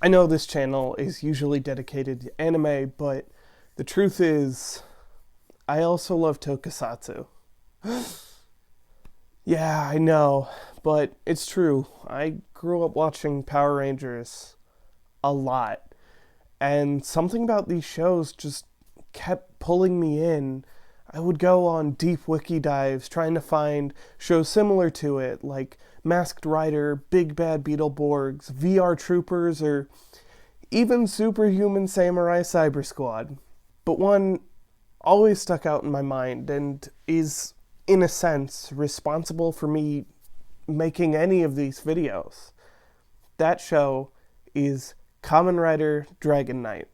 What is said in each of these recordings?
I know this channel is usually dedicated to anime, but the truth is, I also love tokusatsu. Yeah, I know, but it's true. I grew up watching Power Rangers a lot, and something about these shows just kept pulling me in. I would go on deep wiki dives trying to find shows similar to it, like Masked Rider, Big Bad Beetleborgs, VR Troopers, or even Superhuman Samurai Cyber Squad. But one always stuck out in my mind and is, in a sense, responsible for me making any of these videos. That show is Kamen Rider Dragon Knight.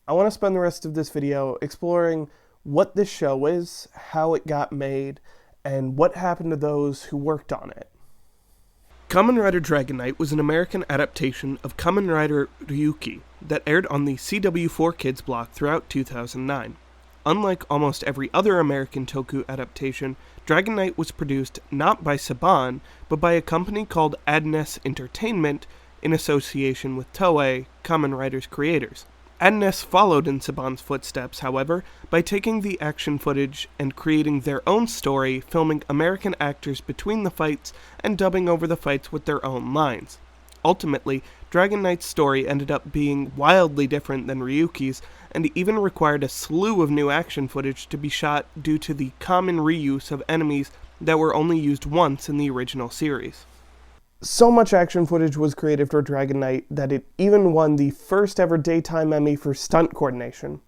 I want to spend the rest of this video exploring what this show is, how it got made, and what happened to those who worked on it. Kamen Rider Dragon Knight was an American adaptation of Kamen Rider Ryuki that aired on the CW4 Kids block throughout 2009. Unlike almost every other American Toku adaptation, Dragon Knight was produced not by Saban, but by a company called Agnes Entertainment in association with Toei, Kamen Rider's creators. Agnes followed in Saban's footsteps, however, by taking the action footage and creating their own story, filming American actors between the fights and dubbing over the fights with their own lines. Ultimately, Dragon Knight's story ended up being wildly different than Ryuki's, and even required a slew of new action footage to be shot due to the common reuse of enemies that were only used once in the original series. So much action footage was created for Dragon Knight that it even won the first ever daytime Emmy for stunt coordination.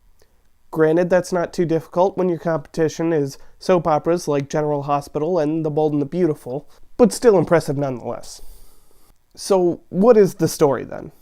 Granted, that's not too difficult when your competition is soap operas like General Hospital and The Bold and the Beautiful, but still impressive nonetheless. So, what is the story then?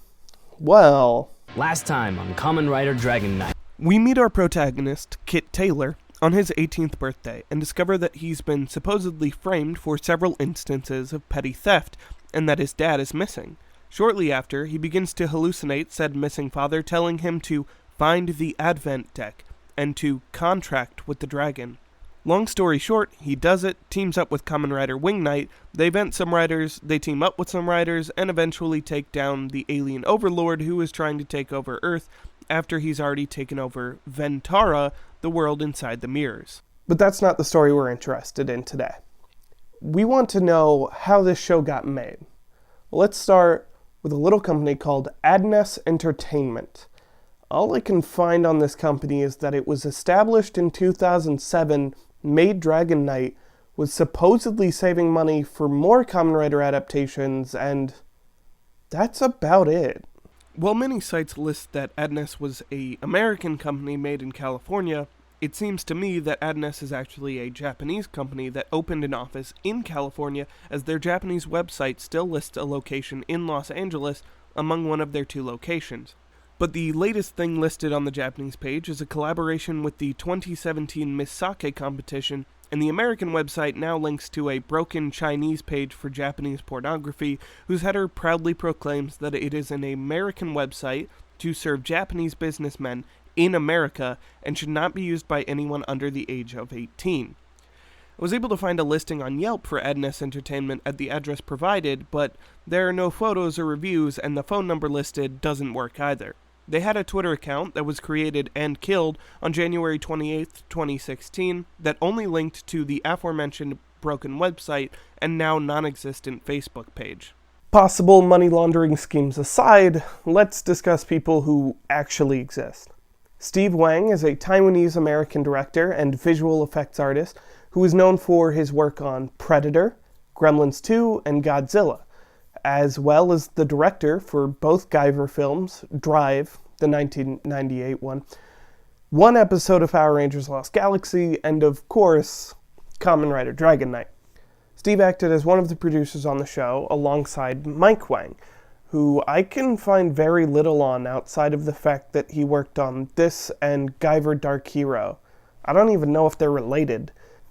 Well, last time on Kamen Rider Dragon Knight, we meet our protagonist, Kit Taylor, on his 18th birthday and discover that he's been supposedly framed for several instances of petty theft and that his dad is missing. Shortly after, he begins to hallucinate said missing father, telling him to find the Advent deck and to contract with the dragon. Long story short, he does it, teams up with Kamen Rider Wing Knight, they vent some riders, they team up with some riders, and eventually take down the alien overlord who is trying to take over Earth after he's already taken over Ventara, the world inside the mirrors. But that's not the story we're interested in today. We want to know how this show got made. Well, let's start with a little company called Agnes Entertainment. All I can find on this company is that it was established in 2007, made Dragon Knight, was supposedly saving money for more Kamen Rider adaptations, and that's about it. While many sites list that Agnes was an American company made in California, it seems to me that Agnes is actually a Japanese company that opened an office in California, as their Japanese website still lists a location in Los Angeles among one of their two locations. But the latest thing listed on the Japanese page is a collaboration with the 2017 Miss Sake competition, and the American website now links to a broken Chinese page for Japanese pornography, whose header proudly proclaims that it is an American website to serve Japanese businessmen in America and should not be used by anyone under the age of 18. I was able to find a listing on Yelp for Agnes Entertainment at the address provided, but there are no photos or reviews, and the phone number listed doesn't work either. They had a Twitter account that was created and killed on January 28th, 2016, that only linked to the aforementioned broken website and now non-existent Facebook page. Possible money laundering schemes aside, let's discuss people who actually exist. Steve Wang is a Taiwanese-American director and visual effects artist who is known for his work on Predator, Gremlins 2, and Godzilla, as well as the director for both Guyver films, Drive, the 1998 one episode of Power Rangers Lost Galaxy, and of course, Kamen Rider Dragon Knight. Steve acted as one of the producers on the show alongside Mike Wang, who I can find very little on outside of the fact that he worked on this and Guyver Dark Hero. I don't even know if they're related.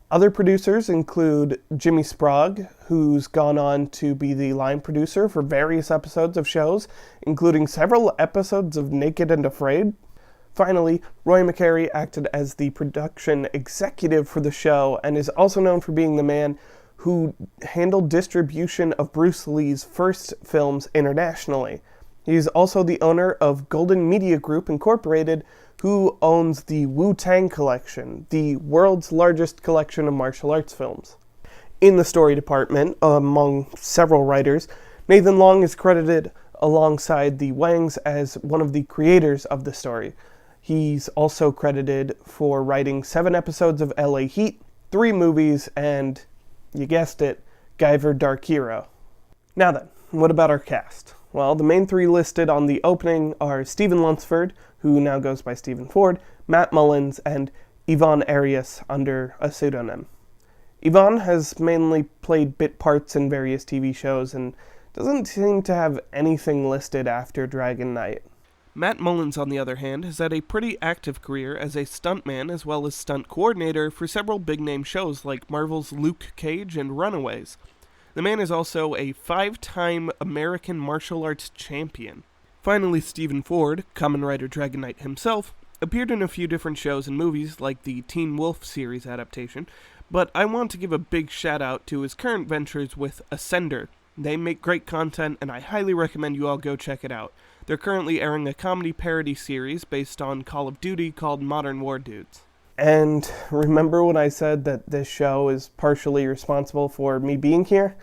Other producers include Jimmy Sprague, who's gone on to be the line producer for various episodes of shows, including several episodes of Naked and Afraid. Finally, Roy McCary acted as the production executive for the show and is also known for being the man who handled distribution of Bruce Lee's first films internationally. He's also the owner of Golden Media Group Incorporated, who owns the Wu-Tang Collection, the world's largest collection of martial arts films. In the story department, among several writers, Nathan Long is credited alongside the Wangs as one of the creators of the story. He's also credited for writing 7 episodes of LA Heat, 3 movies, and, you guessed it, Guyver Dark Hero. Now then, what about our cast? Well, the main 3 listed on the opening are Stephen Lunsford, who now goes by Stephen Ford, Matt Mullins, and Yvonne Arias under a pseudonym. Yvonne has mainly played bit parts in various TV shows and doesn't seem to have anything listed after Dragon Knight. Matt Mullins, on the other hand, has had a pretty active career as a stuntman as well as stunt coordinator for several big-name shows like Marvel's Luke Cage and Runaways. The man is also a 5-time American martial arts champion. Finally, Stephen Ford, Kamen Rider Dragon Knight himself, appeared in a few different shows and movies like the Teen Wolf series adaptation, but I want to give a big shout out to his current ventures with Ascender. They make great content and I highly recommend you all go check it out. They're currently airing a comedy parody series based on Call of Duty called Modern War Dudes. And remember when I said that this show is partially responsible for me being here?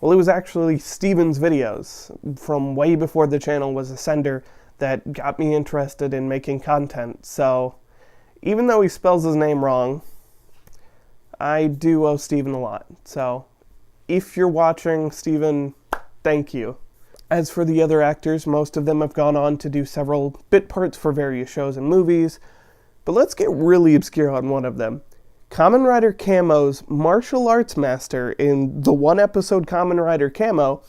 Well, it was actually Steven's videos from way before the channel was Ascender that got me interested in making content. So even though he spells his name wrong, I do owe Steven a lot. So if you're watching, Steven, thank you. As for the other actors, most of them have gone on to do several bit parts for various shows and movies, but let's get really obscure on one of them. Kamen Rider Camo's martial arts master in the 1-episode Kamen Rider Camo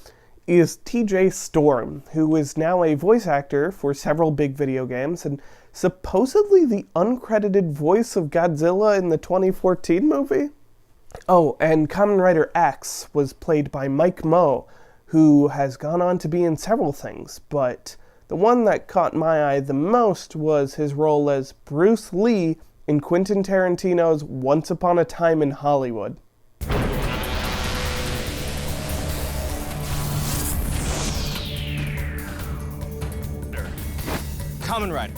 is TJ Storm, who is now a voice actor for several big video games and supposedly the uncredited voice of Godzilla in the 2014 movie. Oh, and Kamen Rider Axe was played by Mike Moe, who has gone on to be in several things, but the one that caught my eye the most was his role as Bruce Lee in Quentin Tarantino's Once Upon a Time in Hollywood. Kamen Rider.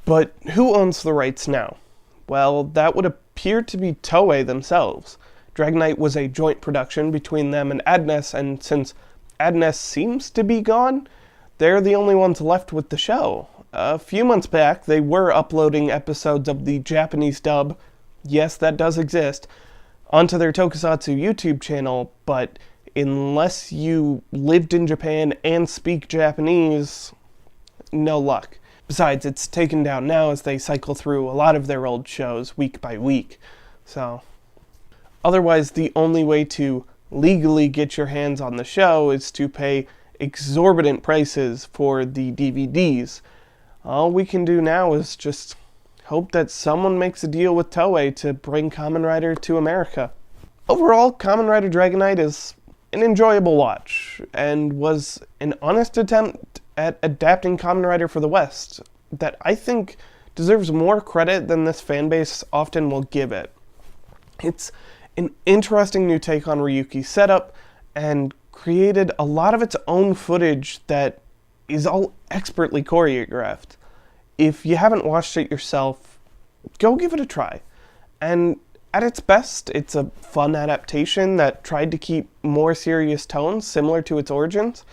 But who owns the rights now? Well, that would appear to be Toei themselves. Dragon Knight was a joint production between them and Agnes, and since Agnes seems to be gone, they're the only ones left with the show. A few months back, they were uploading episodes of the Japanese dub, yes, that does exist, onto their Tokusatsu YouTube channel, but unless you lived in Japan and speak Japanese, no luck. Besides, it's taken down now as they cycle through a lot of their old shows week by week. So, otherwise, the only way to legally get your hands on the show is to pay exorbitant prices for the DVDs. All we can do now is just hope that someone makes a deal with Toei to bring Kamen Rider to America. Overall, Kamen Rider Dragon Knight is an enjoyable watch, and was an honest attempt at adapting Kamen Rider for the West that I think deserves more credit than this fanbase often will give it. It's an interesting new take on Ryuki's setup, and created a lot of its own footage that is all expertly choreographed. If you haven't watched it yourself, go give it a try. And at its best, it's a fun adaptation that tried to keep more serious tones similar to its origins.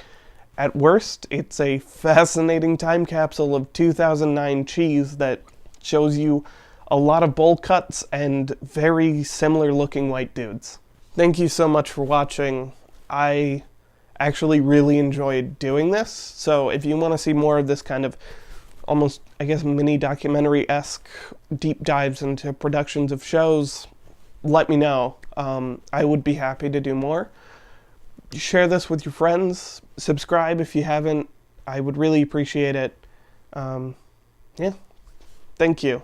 At worst, it's a fascinating time capsule of 2009 cheese that shows you a lot of bowl cuts and very similar looking white dudes. Thank you so much for watching. I actually really enjoyed doing this, so if you want to see more of this kind of almost, I guess, mini documentary-esque deep dives into productions of shows, let me know. I would be happy to do more. Share this with your friends. Subscribe if you haven't. I would really appreciate it. Yeah. Thank you.